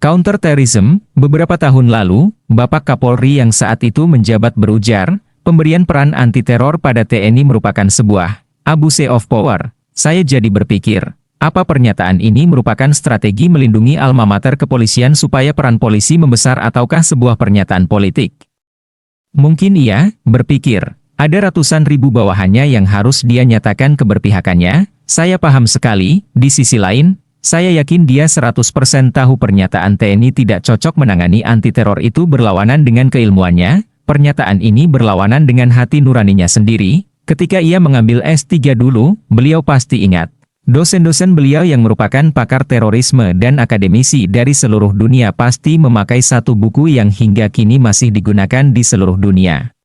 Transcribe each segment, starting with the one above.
Counterterrorism, beberapa tahun lalu, Bapak Kapolri yang saat itu menjabat berujar, pemberian peran anti-teror pada TNI merupakan sebuah abuse of power. Saya jadi berpikir, apa pernyataan ini merupakan strategi melindungi alma mater kepolisian supaya peran polisi membesar ataukah sebuah pernyataan politik? Mungkin ia berpikir, ada ratusan ribu bawahannya yang harus dia nyatakan keberpihakannya. Saya paham sekali, di sisi lain, saya yakin dia 100% tahu pernyataan TNI tidak cocok menangani anti-teror itu berlawanan dengan keilmuannya. Pernyataan ini berlawanan dengan hati nuraninya sendiri. Ketika ia mengambil S3 dulu, beliau pasti ingat. Dosen-dosen beliau yang merupakan pakar terorisme dan akademisi dari seluruh dunia pasti memakai satu buku yang hingga kini masih digunakan di seluruh dunia.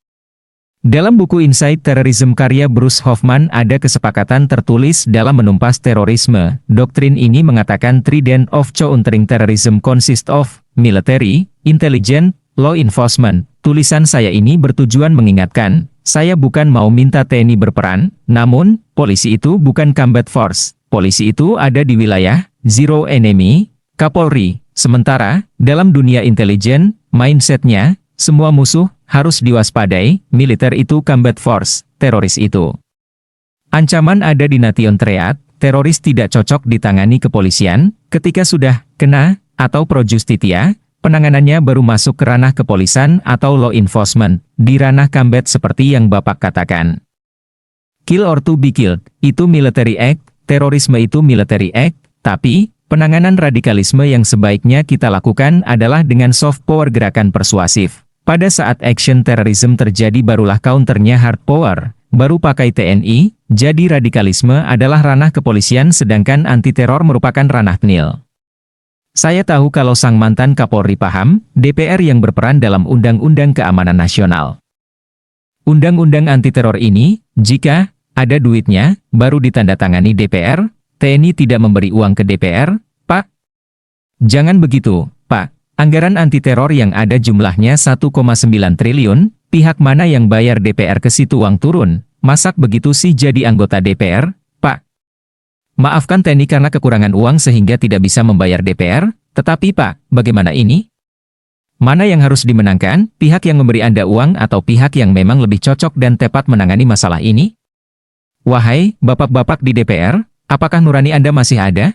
Dalam buku Inside Terrorism karya Bruce Hoffman ada kesepakatan tertulis dalam menumpas terorisme. Doktrin ini mengatakan trident of countering terrorism consists of military, intelligence, law enforcement. Tulisan saya ini bertujuan mengingatkan, saya bukan mau minta TNI berperan, namun, polisi itu bukan combat force. Polisi itu ada di wilayah zero enemy, Kapolri. Sementara, dalam dunia intelijen, mindsetnya, semua musuh harus diwaspadai, militer itu combat force, teroris itu. Ancaman ada di nation threat, teroris tidak cocok ditangani kepolisian, ketika sudah kena, atau pro justitia, penanganannya baru masuk ke ranah kepolisian atau law enforcement, di ranah combat seperti yang Bapak katakan. Kill or to be killed, itu military act, terorisme itu military act, tapi, penanganan radikalisme yang sebaiknya kita lakukan adalah dengan soft power gerakan persuasif. Pada saat action terrorism terjadi barulah counternya hard power, baru pakai TNI, jadi radikalisme adalah ranah kepolisian sedangkan anti-teror merupakan ranah TNI. Saya tahu kalau sang mantan Kapolri paham, DPR yang berperan dalam Undang-Undang Keamanan Nasional. Undang-undang anti-teror ini, jika ada duitnya, baru ditandatangani DPR, TNI tidak memberi uang ke DPR, Pak. Jangan begitu, Pak. Anggaran anti-teror yang ada jumlahnya 1,9 triliun, pihak mana yang bayar DPR ke situ uang turun? Masak begitu sih jadi anggota DPR, Pak? Maafkan TNI karena kekurangan uang sehingga tidak bisa membayar DPR, tetapi Pak, bagaimana ini? Mana yang harus dimenangkan, pihak yang memberi Anda uang atau pihak yang memang lebih cocok dan tepat menangani masalah ini? Wahai, bapak-bapak di DPR, apakah nurani Anda masih ada?